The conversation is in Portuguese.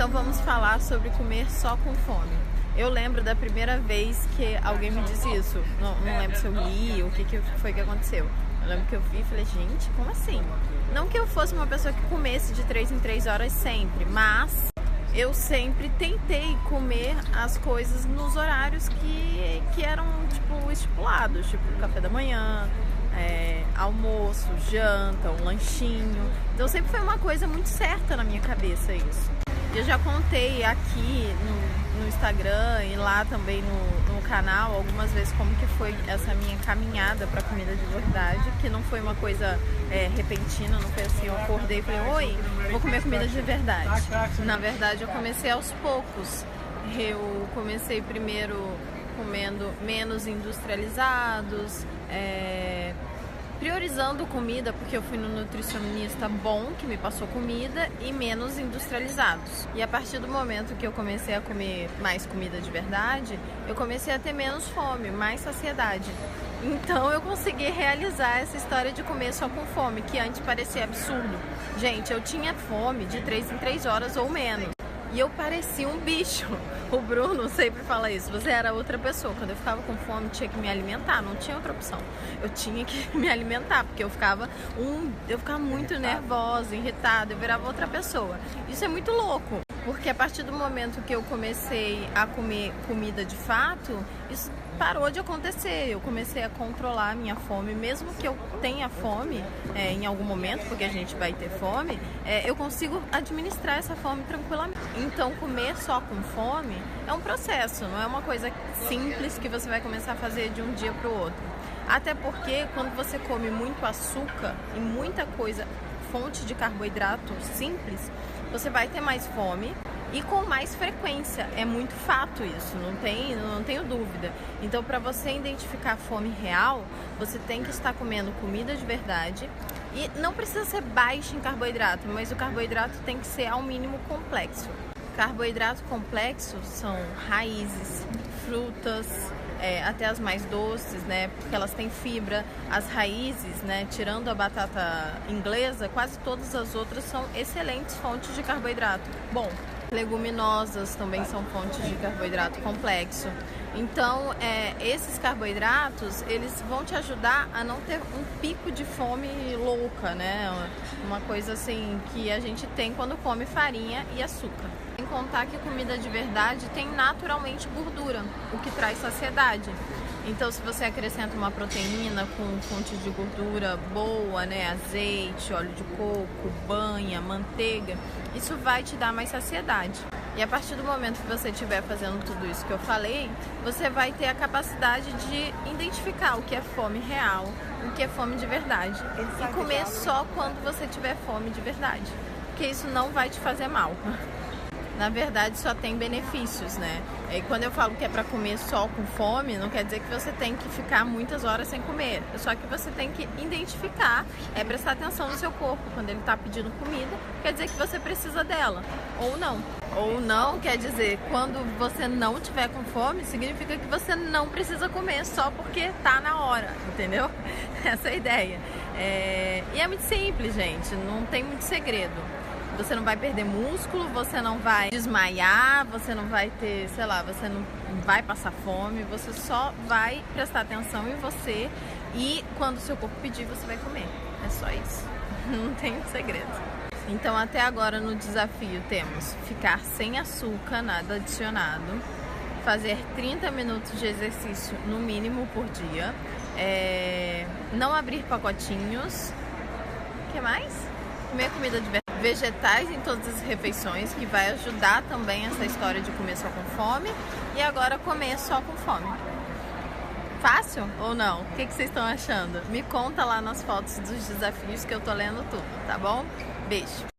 Então vamos falar sobre comer só com fome. Eu lembro da primeira vez que alguém me disse isso. Não lembro se eu li, o que foi que aconteceu. Eu lembro que eu vi e falei, gente, como assim? Não que eu fosse uma pessoa que comesse de 3 em 3 horas sempre, mas eu sempre tentei comer as coisas nos horários que eram, tipo, estipulados. Tipo, café da manhã, almoço, janta, um lanchinho. Então sempre foi uma coisa muito certa na minha cabeça isso. Eu já contei aqui no Instagram e lá também no canal algumas vezes como que foi essa minha caminhada para comida de verdade, que não foi uma coisa repentina, não foi assim, eu acordei e falei, oi, vou comer comida de verdade. Na verdade eu comecei aos poucos. Eu comecei primeiro comendo menos industrializados, priorizando comida, porque eu fui no nutricionista bom, que me passou comida, e menos industrializados. E a partir do momento que eu comecei a comer mais comida de verdade, eu comecei a ter menos fome, mais saciedade. Então eu consegui realizar essa história de comer só com fome, que antes parecia absurdo. Gente, eu tinha fome de 3 em 3 horas ou menos. E eu parecia um bicho. O Bruno sempre fala isso. Você era outra pessoa. Quando eu ficava com fome, tinha que me alimentar. Não tinha outra opção. Eu tinha que me alimentar, porque eu ficava muito nervosa, irritada. Eu virava outra pessoa. Isso é muito louco. Porque a partir do momento que eu comecei a comer comida de fato, isso parou de acontecer. Eu comecei a controlar a minha fome, mesmo que eu tenha fome em algum momento, porque a gente vai ter fome, eu consigo administrar essa fome tranquilamente. Então comer só com fome é um processo, não é uma coisa simples que você vai começar a fazer de um dia para o outro. Até porque quando você come muito açúcar e muita coisa, fonte de carboidrato simples, você vai ter mais fome e com mais frequência. É muito fato isso, não tenho dúvida. Então, para você identificar a fome real, você tem que estar comendo comida de verdade e não precisa ser baixo em carboidrato, mas o carboidrato tem que ser ao mínimo complexo. Carboidrato complexo são raízes, frutas, até as mais doces, né? Porque elas têm fibra. As raízes, né? Tirando a batata inglesa, quase todas as outras são excelentes fontes de carboidrato. Bom, leguminosas também são fontes de carboidrato complexo. Então, esses carboidratos, eles vão te ajudar a não ter um pico de fome louca, né? Uma coisa assim que a gente tem quando come farinha e açúcar. Sem contar que comida de verdade tem naturalmente gordura, o que traz saciedade. Então, se você acrescenta uma proteína com fonte de gordura boa, né, azeite, óleo de coco, banha, manteiga, isso vai te dar mais saciedade. E a partir do momento que você estiver fazendo tudo isso que eu falei, você vai ter a capacidade de identificar o que é fome real, o que é fome de verdade. E comer só quando você tiver fome de verdade, porque isso não vai te fazer mal. Na verdade, só tem benefícios, né? E quando eu falo que é para comer só com fome, não quer dizer que você tem que ficar muitas horas sem comer. Só que você tem que identificar, prestar atenção no seu corpo. Quando ele está pedindo comida, quer dizer que você precisa dela, ou não. Ou não quer dizer, quando você não tiver com fome, significa que você não precisa comer só porque tá na hora, entendeu? Essa é a ideia. E é muito simples, gente, não tem muito segredo. Você não vai perder músculo, você não vai desmaiar, você não vai ter, sei lá, você não vai passar fome, você só vai prestar atenção em você e quando o seu corpo pedir, você vai comer. É só isso. Não tem segredo. Então, até agora no desafio temos ficar sem açúcar, nada adicionado, fazer 30 minutos de exercício no mínimo por dia, não abrir pacotinhos, o que mais? Comer comida de verdade. Vegetais em todas as refeições, que vai ajudar também essa história de comer só com fome. E agora comer só com fome. Fácil ou não? O que vocês estão achando? Me conta lá nas fotos dos desafios que eu tô lendo tudo, tá bom? Beijo!